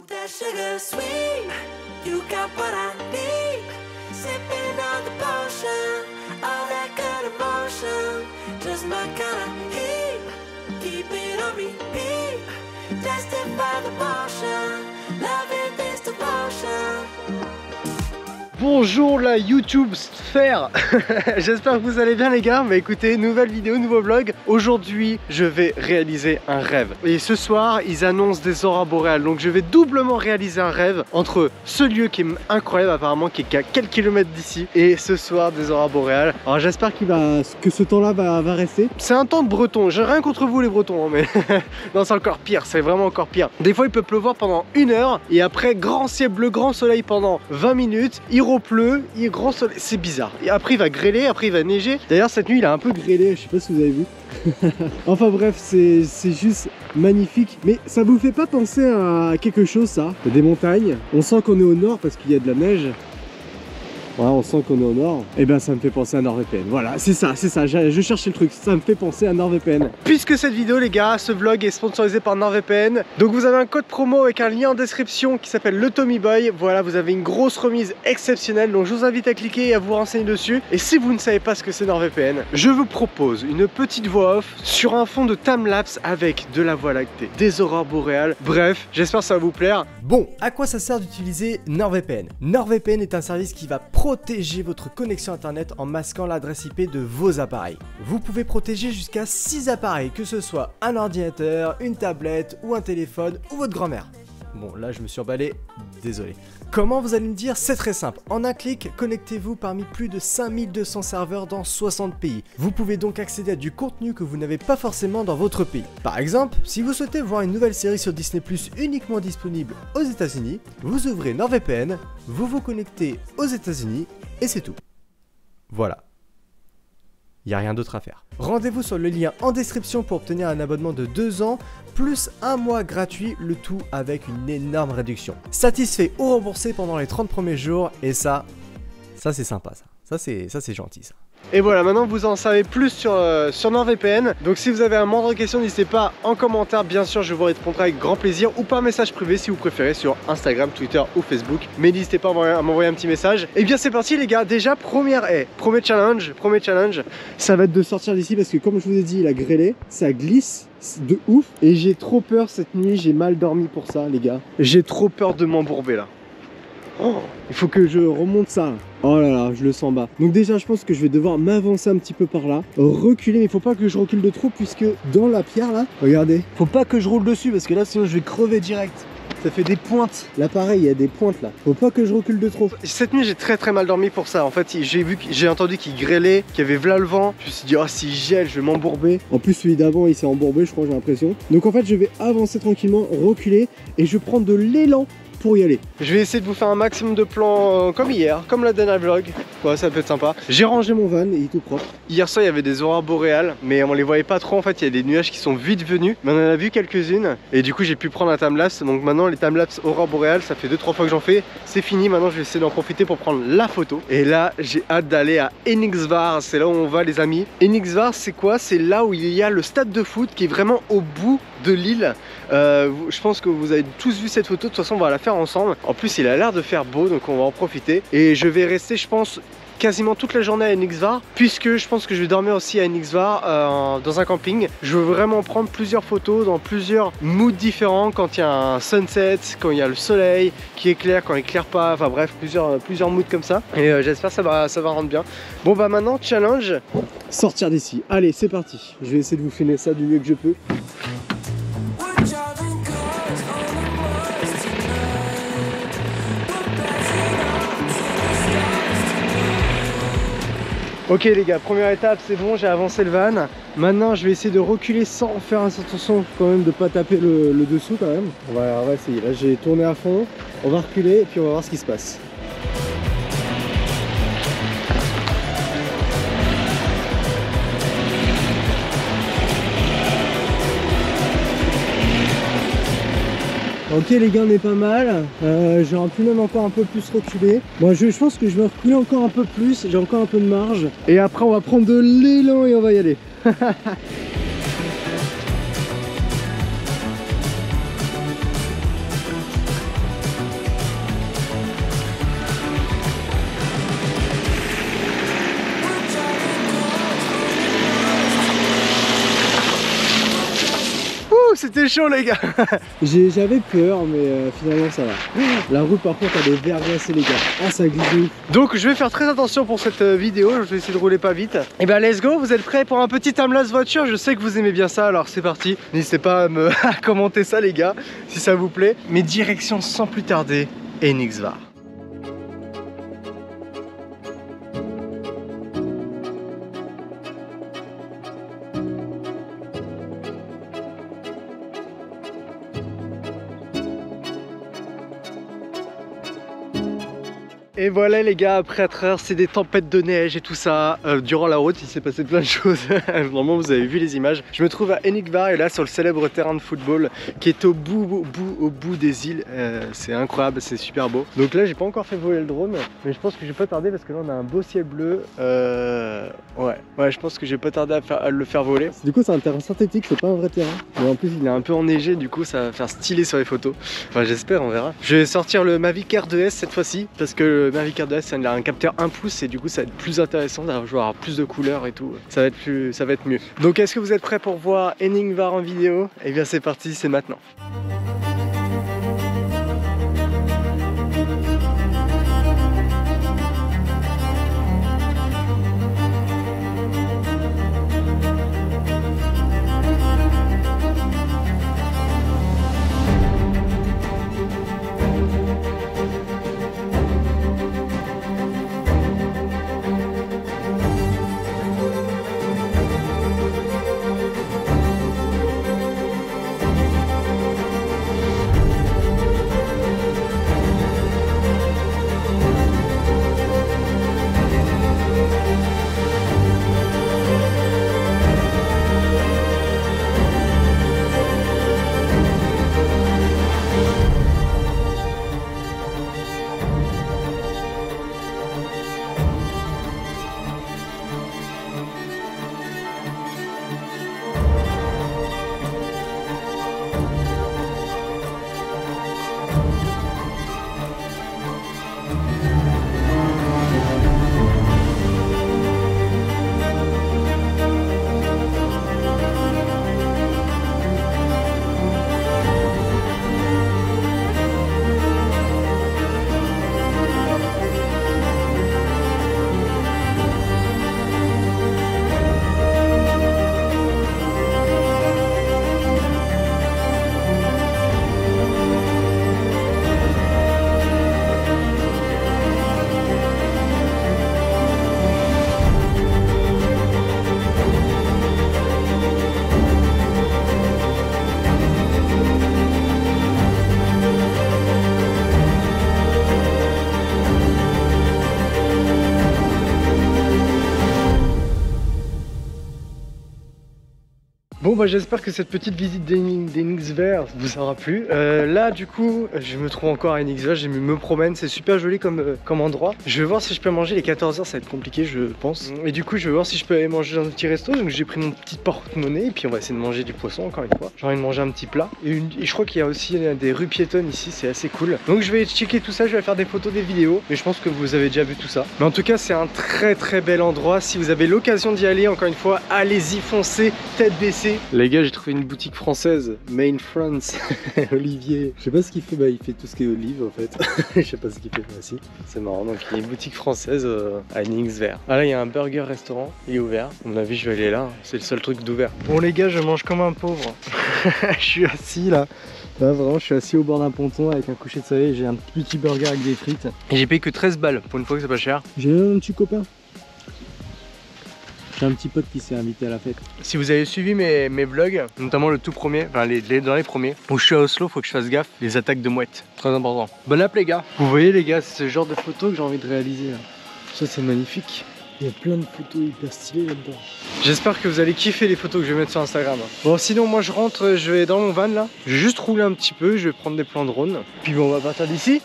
that sugar sweet, you got what I need. Sipping on the potion, all that good emotion, just my kind of heat. Keep it on repeat, tested by the motion, loving this devotion. Bonjour la YouTube sphère. J'espère que vous allez bien les gars. Mais écoutez, nouvelle vidéo, nouveau vlog. Aujourd'hui je vais réaliser un rêve. Et ce soir ils annoncent des aurores boréales. Donc je vais doublement réaliser un rêve entre ce lieu qui est incroyable apparemment, qui est qu'à quelques kilomètres d'ici, et ce soir des aurores boréales. Alors j'espère que ce temps là va rester. C'est un temps de breton, j'ai rien contre vous les bretons hein, mais non, c'est encore pire, c'est vraiment encore pire. Des fois il peut pleuvoir pendant 1 heure et après grand ciel bleu, grand soleil pendant 20 minutes. Il pleut, il est grand soleil, c'est bizarre. Et après il va grêler, après il va neiger. D'ailleurs cette nuit il a un peu grêlé, je sais pas si vous avez vu. Enfin bref, c'est juste magnifique. Mais ça vous fait pas penser à quelque chose ça? Des montagnes. On sent qu'on est au nord parce qu'il y a de la neige. Ouais, on sent qu'on est au nord. Et ben ça me fait penser à NordVPN. Voilà, c'est ça, je cherchais le truc. Ça me fait penser à NordVPN. Puisque cette vidéo les gars, ce vlog est sponsorisé par NordVPN. Donc vous avez un code promo avec un lien en description qui s'appelle le Tommy Boy. Voilà, vous avez une grosse remise exceptionnelle. Donc je vous invite à cliquer et à vous renseigner dessus. Et si vous ne savez pas ce que c'est NordVPN, je vous propose une petite voix off sur un fond de timelapse avec de la Voie lactée, des aurores boréales. Bref, j'espère que ça va vous plaire. Bon, à quoi ça sert d'utiliser NordVPN? NordVPN est un service qui va protéger votre connexion internet en masquant l'adresse IP de vos appareils. Vous pouvez protéger jusqu'à 6 appareils, que ce soit un ordinateur, une tablette ou un téléphone ou votre grand-mère. Bon là je me suis emballé, désolé. Comment vous allez me dire? C'est très simple. En un clic, connectez-vous parmi plus de 5200 serveurs dans 60 pays. Vous pouvez donc accéder à du contenu que vous n'avez pas forcément dans votre pays. Par exemple, si vous souhaitez voir une nouvelle série sur Disney+ uniquement disponible aux États-Unis, vous ouvrez NordVPN, vous vous connectez aux États-Unis et c'est tout. Voilà. Il n'y a rien d'autre à faire. Rendez-vous sur le lien en description pour obtenir un abonnement de 2 ans plus 1 mois gratuit, le tout avec une énorme réduction. Satisfait ou remboursé pendant les 30 premiers jours et ça c'est sympa ça c'est gentil ça. Et voilà, maintenant vous en savez plus sur NordVPN. Donc si vous avez un moindre question, n'hésitez pas en commentaire. Bien sûr, je vous répondrai avec grand plaisir ou par message privé si vous préférez sur Instagram, Twitter ou Facebook. Mais n'hésitez pas à m'envoyer un petit message. Et bien c'est parti les gars, déjà premier challenge, ça va être de sortir d'ici parce que comme je vous ai dit, il a grêlé, ça glisse de ouf. Et j'ai trop peur cette nuit, j'ai mal dormi pour ça les gars. J'ai trop peur de m'embourber là. Oh, il faut que je remonte ça. Oh là là, je le sens bas. Donc déjà, je pense que je vais devoir m'avancer un petit peu par là, reculer, mais il faut pas que je recule de trop puisque dans la pierre là, regardez, faut pas que je roule dessus parce que là sinon je vais crever direct. Ça fait des pointes. Là pareil, il y a des pointes là. Faut pas que je recule de trop. Cette nuit, j'ai très mal dormi pour ça. En fait, j'ai entendu qu'il grêlait, qu'il y avait v'là le vent. Je me suis dit, oh, si gèle, je vais m'embourber. En plus, celui d'avant, il s'est embourbé, je crois, j'ai l'impression. Donc en fait, je vais avancer tranquillement, reculer et je prends de l'élan pour y aller. Je vais essayer de vous faire un maximum de plans comme hier, comme la dernière vlog. Ouais, ça peut être sympa. J'ai rangé mon van, il est tout propre. Hier soir, il y avait des aurores boréales, mais on les voyait pas trop. En fait, il y a des nuages qui sont vite venus, mais on en a vu quelques-unes. Et du coup, j'ai pu prendre un timelapse. Donc maintenant, les timelapse aurores boréales, ça fait 2-3 fois que j'en fais. C'est fini. Maintenant, je vais essayer d'en profiter pour prendre la photo. Et là, j'ai hâte d'aller à Eniksvar. C'est là où on va, les amis. Eniksvar, c'est quoi? C'est là où il y a le stade de foot qui est vraiment au bout de l'île. Je pense que vous avez tous vu cette photo. De toute façon, on va la faire ensemble. En plus, il a l'air de faire beau, donc on va en profiter. Et je vais rester, je pense, quasiment toute la journée à Eniksvar, puisque je pense que je vais dormir aussi à Eniksvar dans un camping. Je veux vraiment prendre plusieurs photos dans plusieurs moods différents, quand il y a un sunset, quand il y a le soleil qui éclaire, quand il éclaire pas, enfin bref, plusieurs moods comme ça. Et j'espère que ça va rendre bien. Bon bah maintenant, challenge, sortir d'ici. Allez, c'est parti. Je vais essayer de vous filmer ça du mieux que je peux. Ok les gars, première étape, c'est bon, j'ai avancé le van. Maintenant je vais essayer de reculer sans faire attention quand même de pas taper le dessous quand même. On va essayer, là j'ai tourné à fond, on va reculer et puis on va voir ce qui se passe. Ok les gars, on est pas mal. J'aurais pu même encore un peu plus reculer. Moi je pense que je vais reculer encore un peu plus. J'ai encore un peu de marge. Et après on va prendre de l'élan et on va y aller. c'était chaud les gars. J'avais peur mais finalement ça va. La route par contre elle est verglacée les gars. Ah ça glisse de ouf. Donc je vais faire très attention pour cette vidéo, je vais essayer de rouler pas vite. Et ben let's go, vous êtes prêts pour un petit timelapse voiture? Je sais que vous aimez bien ça, alors c'est parti. N'hésitez pas à commenter ça les gars, si ça vous plaît. Mais direction sans plus tarder, Enigsvar. Et voilà les gars, après traverser des tempêtes de neige et tout ça, durant la route il s'est passé plein de choses. Normalement vous avez vu les images. Je me trouve à Enigsvar et là sur le célèbre terrain de football qui est au bout des îles. C'est incroyable, c'est super beau. Donc là j'ai pas encore fait voler le drone, mais je pense que je vais pas tarder parce que là on a un beau ciel bleu. Ouais, je pense que je vais pas tarder à le faire voler. Du coup c'est un terrain synthétique, c'est pas un vrai terrain. Mais en plus il est un peu enneigé, du coup ça va faire stylé sur les photos. Enfin j'espère, on verra. Je vais sortir le Mavic Air 2S cette fois-ci parce que le Mavic Air 2S il a un capteur 1 pouce et du coup ça va être plus intéressant d'avoir plus de couleurs et tout. Ça va être mieux. Donc est-ce que vous êtes prêts pour voir Enigsvar en vidéo? Et bien c'est parti, c'est maintenant. Bon bah j'espère que cette petite visite d'Enigsvar vous aura plu. Là du coup je me trouve encore à Enigsvar, je me promène, c'est super joli comme endroit. Je vais voir si je peux manger, les 14h ça va être compliqué je pense. Et du coup je vais voir si je peux aller manger dans un petit resto. Donc j'ai pris mon petit porte-monnaie et puis on va essayer de manger du poisson encore une fois. J'ai envie de manger un petit plat. Et je crois qu'il y a aussi des rues piétonnes ici, c'est assez cool. Donc je vais checker tout ça, je vais faire des photos, des vidéos. Mais je pense que vous avez déjà vu tout ça. Mais en tout cas c'est un très bel endroit. Si vous avez l'occasion d'y aller, encore une fois, allez-y, foncez, tête baissée. Les gars, j'ai trouvé une boutique française, Main France. Olivier, je sais pas ce qu'il fait, bah il fait tout ce qui est olive en fait. Je sais pas ce qu'il fait, bah si. C'est marrant, donc il y a une boutique française à Enigsvar. Ah là il y a un burger restaurant, il est ouvert. À mon avis je vais aller là, c'est le seul truc d'ouvert. Bon les gars, je mange comme un pauvre. Je suis assis là. Là vraiment je suis assis au bord d'un ponton avec un coucher de soleil, j'ai un petit burger avec des frites. Et j'ai payé que 13 balles, pour une fois que c'est pas cher. J'ai un petit copain. J'ai un petit pote qui s'est invité à la fête. Si vous avez suivi mes vlogs, notamment le tout premier, enfin dans les premiers, où je suis à Oslo, faut que je fasse gaffe, les attaques de mouettes, très important. Bonne app les gars. Vous voyez les gars, c'est ce genre de photos que j'ai envie de réaliser là. Ça c'est magnifique. Il y a plein de photos hyper stylées là-dedans. J'espère que vous allez kiffer les photos que je vais mettre sur Instagram. Bon sinon moi je rentre, je vais dans mon van là. Je vais juste rouler un petit peu, je vais prendre des plans drone. Puis bon on va partir d'ici.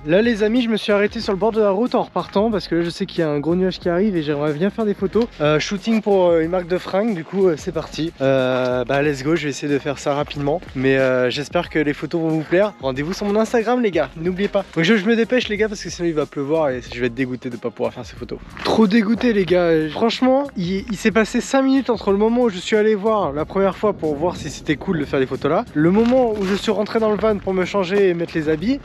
Là les amis, je me suis arrêté sur le bord de la route en repartant parce que là je sais qu'il y a un gros nuage qui arrive et j'aimerais bien faire des photos. Shooting pour une marque de fringues, du coup c'est parti. Bah let's go, je vais essayer de faire ça rapidement. Mais j'espère que les photos vont vous plaire. Rendez-vous sur mon Instagram les gars, n'oubliez pas. Donc je me dépêche les gars parce que sinon il va pleuvoir et je vais être dégoûté de pas pouvoir faire ces photos. Trop dégoûté les gars. Franchement, il s'est passé 5 minutes entre le moment où je suis allé voir la première fois pour voir si c'était cool de faire des photos là, le moment où je suis rentré dans le van pour me changer et mettre les habits,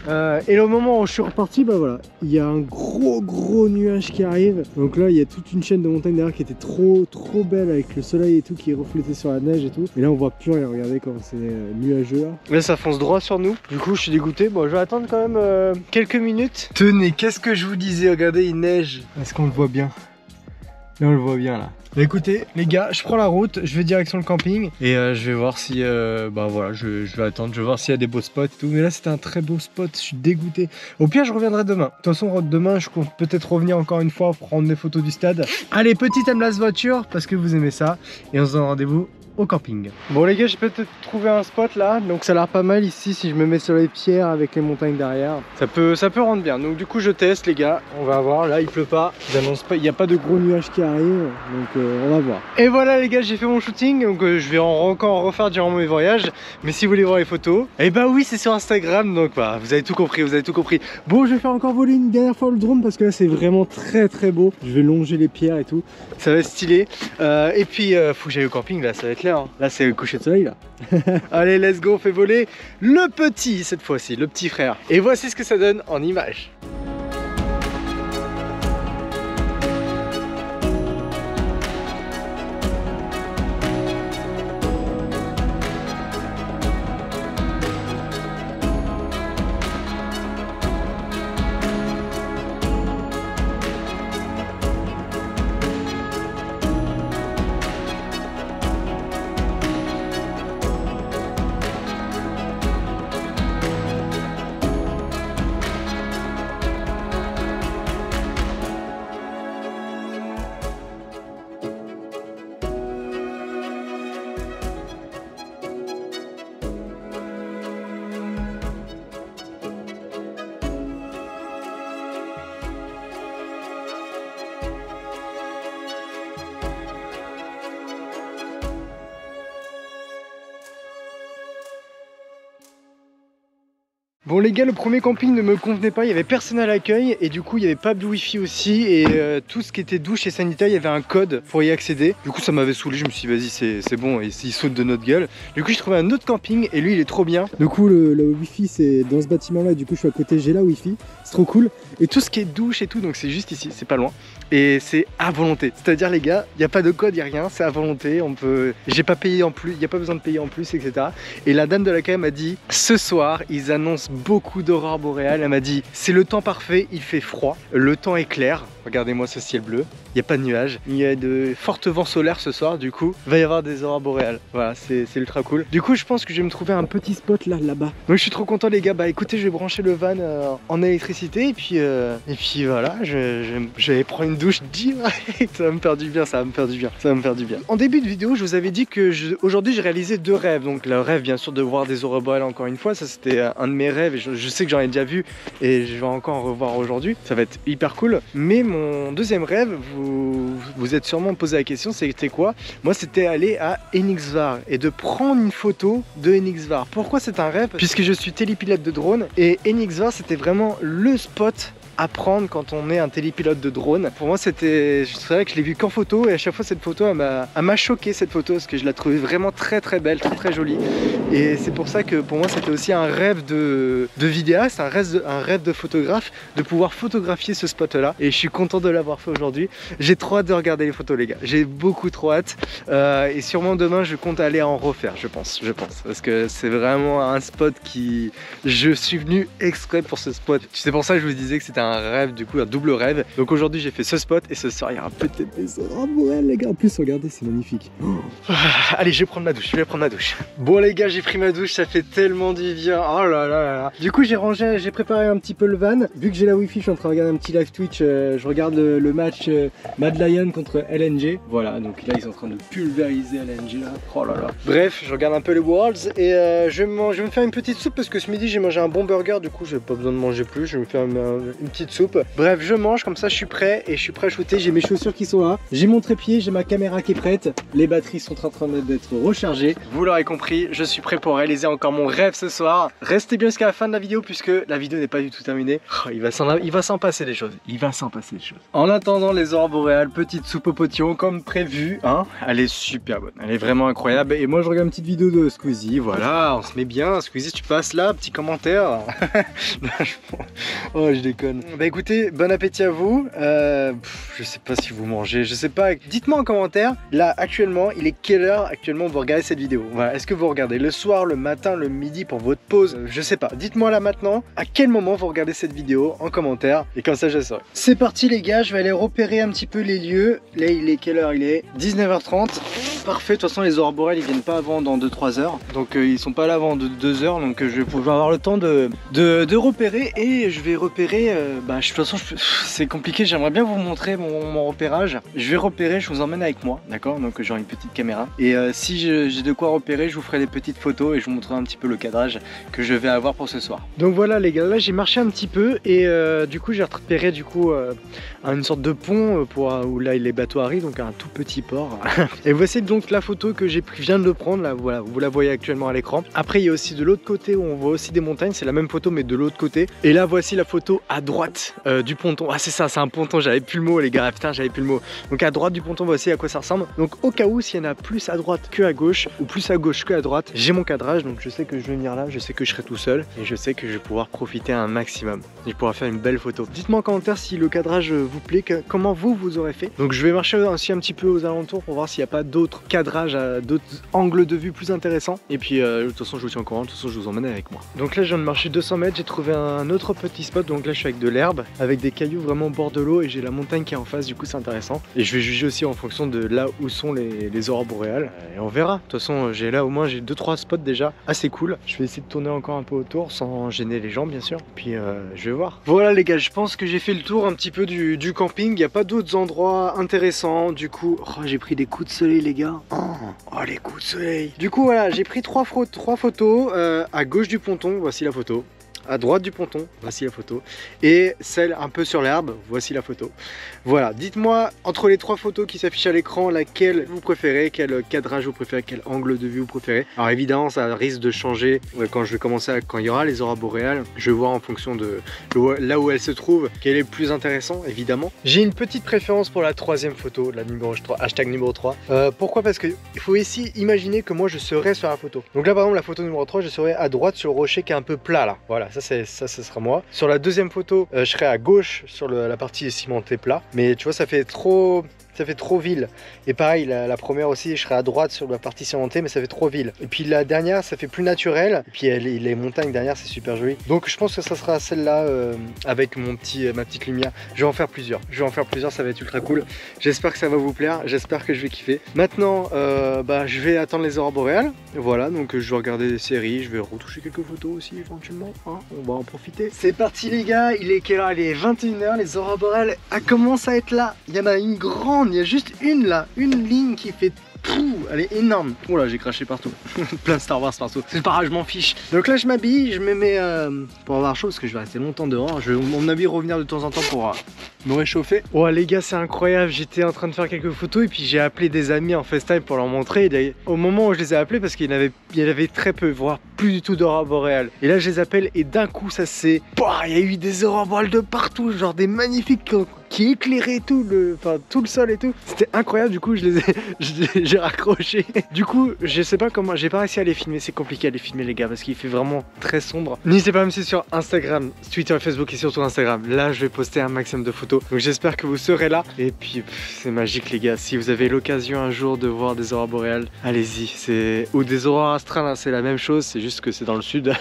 et le moment où je suis reparti, bah voilà, il y a un gros nuage qui arrive. Donc là il y a toute une chaîne de montagnes derrière qui était trop belle avec le soleil et tout qui reflétait sur la neige et tout. Et là on voit plus rien, regardez comme c'est nuageux là. Là ça fonce droit sur nous, du coup je suis dégoûté. Bon je vais attendre quand même quelques minutes. Tenez, qu'est-ce que je vous disais, regardez il neige. Est-ce qu'on le voit bien? Là on le voit bien là. Bah écoutez les gars, je prends la route, je vais direction le camping et je vais voir si bah voilà, je vais attendre, je vais voir s'il y a des beaux spots et tout. Mais là c'était un très beau spot, je suis dégoûté. Au pire je reviendrai demain. De toute façon demain je compte peut-être revenir encore une fois prendre des photos du stade. Allez, petite Amlas voiture parce que vous aimez ça et on se donne rendez-vous au camping. Bon les gars, j'ai peut-être trouvé un spot là, donc ça a l'air pas mal ici si je me mets sur les pierres avec les montagnes derrière. Ça peut rendre bien. Donc du coup je teste les gars, on va voir. Là il pleut pas, j'annonce pas, il n'y a pas de gros nuages qui arrivent, donc on va voir. Et voilà les gars, j'ai fait mon shooting, donc je vais encore en refaire durant mes voyages. Mais si vous voulez voir les photos, et bah oui c'est sur Instagram, donc bah, vous avez tout compris, vous avez tout compris. Bon, je vais faire encore voler une dernière fois le drone parce que là c'est vraiment très beau. Je vais longer les pierres et tout, ça va être stylé. Et puis faut que j'aille au camping là, ça va être clair. Là c'est le coucher de soleil là. Allez let's go, on fait voler le petit cette fois-ci, le petit frère. Et voici ce que ça donne en images. Bon les gars, le premier camping ne me convenait pas, il y avait personne à l'accueil et du coup il y avait pas de wifi aussi et tout ce qui était douche et sanitaire, il y avait un code pour y accéder. Du coup ça m'avait saoulé, je me suis dit vas-y c'est bon, il saute de notre gueule. Du coup j'ai trouvé un autre camping et lui il est trop bien. Du coup le wifi c'est dans ce bâtiment là, du coup je suis à côté, j'ai la wifi, c'est trop cool. Et tout ce qui est douche et tout, donc c'est juste ici, c'est pas loin. Et c'est à volonté, c'est-à-dire les gars, il n'y a pas de code, il n'y a rien, c'est à volonté, on peut... J'ai pas payé en plus, il n'y a pas besoin de payer en plus, etc. Et la dame de l'accueil m'a dit, ce soir, ils annoncent beaucoup d'aurore boréale. Elle m'a dit, c'est le temps parfait, il fait froid, le temps est clair, regardez-moi ce ciel bleu, il n'y a pas de nuages, il y a de fortes vents solaires ce soir, du coup, il va y avoir des aurores boréales. Voilà, c'est ultra cool. Du coup, je pense que je vais me trouver un petit spot là-bas. Donc je suis trop content les gars, bah écoutez, je vais brancher le van en électricité et puis voilà, je vais prendre une douche direct. Ça va me faire du bien, ça va me faire du bien, ça va me faire du bien. En début de vidéo, je vous avais dit que aujourd'hui j'ai réalisé 2 rêves. Donc le rêve bien sûr de voir des aurores boréales encore une fois, ça c'était un de mes rêves et je sais que j'en ai déjà vu et je vais encore en revoir aujourd'hui. Ça va être hyper cool. Mais mon deuxième rêve, vous êtes sûrement posé la question, c'était quoi? Moi c'était aller à Eniksvar et de prendre une photo de Eniksvar. Pourquoi c'est un rêve? Puisque je suis télépilote de drone et Eniksvar c'était vraiment le spot à prendre quand on est un télépilote de drone. Pour moi c'est vrai que je l'ai vu qu'en photo et à chaque fois cette photo elle m'a choqué, cette photo, parce que je la trouvais vraiment très belle, très jolie. Et c'est pour ça que pour moi c'était aussi un rêve de vidéaste, un rêve de photographe, de pouvoir photographier ce spot là. Et je suis content de l'avoir fait aujourd'hui. J'ai trop hâte de regarder les photos les gars, j'ai beaucoup trop hâte. Et sûrement demain je compte aller en refaire, je pense, parce que c'est vraiment un spot qui... Je suis venu exprès pour ce spot. C'est pour ça que je vous disais que c'était un un rêve, du coup un double rêve. Donc aujourd'hui j'ai fait ce spot et ce soir il y aura peut-être des aurores boréales les gars. En plus regardez, c'est magnifique. Allez, je vais prendre ma douche, Bon les gars, j'ai pris ma douche, ça fait tellement du bien. Oh là là là. Du coup j'ai rangé, j'ai préparé un petit peu le van. Vu que j'ai la wifi, je suis en train de regarder un petit live Twitch. Je regarde le match Mad Lion contre LNG. Voilà, donc là ils sont en train de pulvériser LNG là. Oh là là. Bref, je regarde un peu les Worlds et je vais me faire une petite soupe parce que ce midi j'ai mangé un bon burger. Du coup j'ai pas besoin de manger plus, je vais me faire une petite soupe. Bref, je mange comme ça, je suis prêt et je suis prêt à shooter. J'ai mes chaussures qui sont là, j'ai mon trépied, j'ai ma caméra qui est prête. Les batteries sont en train d'être rechargées. Vous l'aurez compris, je suis prêt pour réaliser encore mon rêve ce soir. Restez bien jusqu'à la fin de la vidéo puisque la vidéo n'est pas du tout terminée. Oh, il va s'en passer des choses. En attendant les aurores boréales, petite soupe au potiron comme prévu. Hein, elle est super bonne, elle est vraiment incroyable. Et moi je regarde une petite vidéo de Squeezie. Voilà, on se met bien. Squeezie, tu passes là, petit commentaire. Oh, je déconne. Bah écoutez, bon appétit à vous. Je sais pas si vous mangez, je sais pas. Dites-moi en commentaire. Là actuellement, il est quelle heure actuellement vous regardez cette vidéo? Voilà, est-ce que vous regardez le soir, le matin, le midi pour votre pause? Je sais pas. Dites-moi là maintenant à quel moment vous regardez cette vidéo en commentaire et comme ça je saurai. C'est parti les gars, je vais aller repérer un petit peu les lieux. Là il est quelle heure? Il est 19h30. Parfait, de toute façon les aurores boréales ils viennent pas avant dans 2-3 heures. Donc ils sont pas là avant 2 heures. Donc je vais pouvoir avoir le temps de repérer. Et je vais repérer, de toute façon c'est compliqué, j'aimerais bien vous montrer mon repérage. Je vais repérer, je vous emmène avec moi, d'accord? Donc j'aurai une petite caméra. Et si j'ai de quoi repérer, je vous ferai des petites photos et je vous montrerai un petit peu le cadrage que je vais avoir pour ce soir. Donc voilà les gars, là j'ai marché un petit peu et du coup j'ai repéré une sorte de pont où là les bateaux arrivent, donc un tout petit port. Et voici donc la photo que je viens de prendre, là voilà, vous la voyez actuellement à l'écran. Après il y a aussi de l'autre côté où on voit aussi des montagnes, c'est la même photo mais de l'autre côté. Et là voici la photo à droite du ponton. Ah c'est ça, c'est un ponton, j'avais plus le mot les gars, putain j'avais plus le mot. Donc à droite du ponton, voici à quoi ça ressemble. Donc au cas où s'il y en a plus à droite que à gauche ou plus à gauche que à droite, j'ai mon cadrage, donc je sais que je vais venir là, je sais que je serai tout seul et je sais que je vais pouvoir profiter un maximum. Je vais pouvoir faire une belle photo. Dites-moi en commentaire si le cadrage vous plaît, comment vous aurez fait. Donc je vais marcher aussi un petit peu aux alentours pour voir s'il n'y a pas d'autres cadrages, d'autres angles de vue plus intéressants. Et puis de toute façon je vous tiens au courant, de toute façon je vous emmène avec moi. Donc là je viens de marcher 200 mètres, j'ai trouvé un autre petit spot. Donc là je suis avec de l'herbe, avec des cailloux vraiment au bord de l'eau et j'ai la montagne qui est en face, du coup c'est intéressant. Et je vais juger aussi en fonction de là où sont les aurores boréales. Et on verra. De toute façon j'ai là au moins j'ai 2-3 spots déjà assez cool. Je vais essayer de tourner encore un peu autour sans gêner les gens bien sûr. Puis je vais voir. Voilà les gars, je pense que j'ai fait le tour un petit peu du camping. Il n'y a pas d'autres endroits intéressants. Du coup, oh, j'ai pris des coups de soleil les gars. Oh les coups de soleil. Du coup voilà, j'ai pris trois photos à gauche du ponton. Voici la photo. À droite du ponton, voici la photo. Et celle un peu sur l'herbe, voici la photo. Voilà, dites-moi entre les 3 photos qui s'affichent à l'écran, laquelle vous préférez, quel cadrage vous préférez, quel angle de vue vous préférez. Alors évidemment, ça risque de changer quand je vais commencer, quand il y aura les aurores boréales. Je vais voir en fonction de là où elles se trouvent, quel est le plus intéressant, évidemment. J'ai une petite préférence pour la 3e photo, la numéro 3, hashtag numéro 3. Pourquoi? Parce qu'il faut ici imaginer que moi je serais sur la photo. Donc là par exemple, la photo numéro 3, je serais à droite sur le rocher qui est un peu plat là. Voilà, ça ce sera moi. Sur la 2e photo, je serai à gauche sur la partie cimentée plat. Mais tu vois, ça fait trop ville. Et pareil, la première aussi, je serai à droite sur la partie cimentée, mais ça fait trop ville. Et puis la dernière, ça fait plus naturel. Et puis les montagnes derrière, c'est super joli. Donc je pense que ça sera celle-là avec ma petite lumière. Je vais en faire plusieurs. Ça va être ultra cool. J'espère que ça va vous plaire. J'espère que je vais kiffer. Maintenant, je vais attendre les aurores boréales. Voilà, donc je vais regarder des séries. Je vais retoucher quelques photos aussi éventuellement. Hein, on va en profiter. C'est parti les gars. Il est quelle heure? Il est 21h. Les aurores boréales commencent à être là. Il y en a une grande. Il y a juste une là, une ligne qui fait elle est énorme. Oh là, j'ai craché partout. Plein de Star Wars partout. C'est pas grave, je m'en fiche. Donc là, je m'habille, je me mets pour avoir chaud parce que je vais rester longtemps dehors. Je vais, mon avis, revenir de temps en temps pour me réchauffer. Oh les gars, c'est incroyable. J'étais en train de faire quelques photos et puis j'ai appelé des amis en FaceTime pour leur montrer. Et au moment où je les ai appelés, parce qu'il y avait très peu, voire plus du tout d'aurores boréales. Et là, je les appelle et d'un coup, ça s'est... Il y a eu des aurores boréales de partout, genre des magnifiques qui éclairaient tout le sol et tout. C'était incroyable. Du coup, j'ai raccroché. Du coup, je sais pas comment, j'ai pas réussi à les filmer. C'est compliqué à les filmer les gars parce qu'il fait vraiment très sombre. N'hésitez pas à me suivre sur Instagram, Twitter et Facebook et surtout Instagram. Là, je vais poster un maximum de photos. Donc j'espère que vous serez là. Et puis c'est magique les gars. Si vous avez l'occasion un jour de voir des aurores boréales, allez-y. Ou des aurores astrales, hein, c'est la même chose. C'est juste que c'est dans le sud.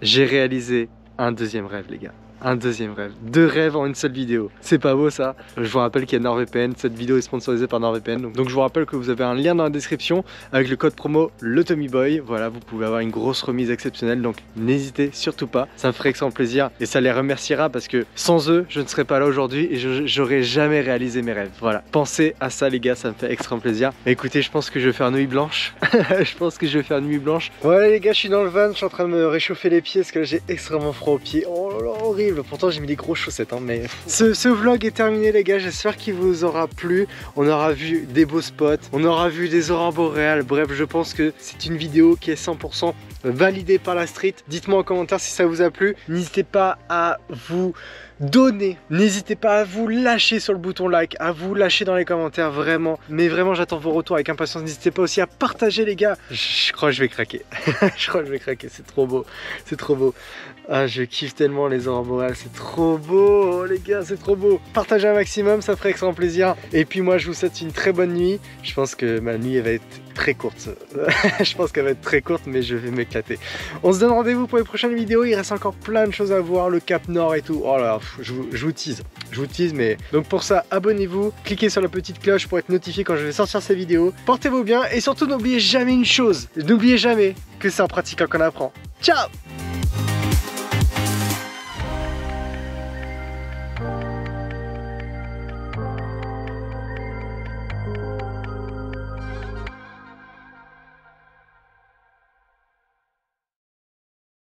J'ai réalisé un 2e rêve les gars. un deuxième rêve. 2 rêves en une seule vidéo. C'est pas beau ça? Je vous rappelle qu'il y a NordVPN, cette vidéo est sponsorisée par NordVPN. Donc je vous rappelle que vous avez un lien dans la description avec le code promo LeTommyBoy. Voilà, vous pouvez avoir une grosse remise exceptionnelle, donc n'hésitez surtout pas. Ça me ferait extrêmement plaisir et ça les remerciera parce que sans eux, je ne serais pas là aujourd'hui et j'aurais jamais réalisé mes rêves. Voilà, pensez à ça les gars, ça me fait extrêmement plaisir. Écoutez, je pense que je vais faire nuit blanche. Je pense que je vais faire nuit blanche. Voilà les gars, je suis dans le van, je suis en train de me réchauffer les pieds parce que là j'ai extrêmement froid aux pieds. Oh là là, horrible. Pourtant j'ai mis des grosses chaussettes hein, mais... Ce vlog est terminé les gars, j'espère qu'il vous aura plu. On aura vu des beaux spots, on aura vu des aurores boréales. Bref, je pense que c'est une vidéo qui est 100% validée par la street. Dites-moi en commentaire si ça vous a plu. N'hésitez pas à vous donner, n'hésitez pas à vous lâcher sur le bouton like, à vous lâcher dans les commentaires, vraiment, mais vraiment j'attends vos retours avec impatience. N'hésitez pas aussi à partager les gars. Je crois que je vais craquer. Je crois que je vais craquer, c'est trop beau, c'est trop beau. Ah, je kiffe tellement les aurores boréales, c'est trop beau les gars, c'est trop beau. Partagez un maximum, ça ferait extrêmement plaisir. Et puis moi je vous souhaite une très bonne nuit. Je pense que ma nuit elle va être très courte. Je pense qu'elle va être très courte, mais je vais m'éclater. On se donne rendez-vous pour les prochaines vidéos, il reste encore plein de choses à voir, le Cap Nord et tout. Oh là là, je vous tease, mais donc pour ça abonnez-vous, cliquez sur la petite cloche pour être notifié quand je vais sortir ces vidéos. Portez-vous bien et surtout n'oubliez jamais une chose, n'oubliez jamais que c'est en pratiquant qu'on apprend. Ciao!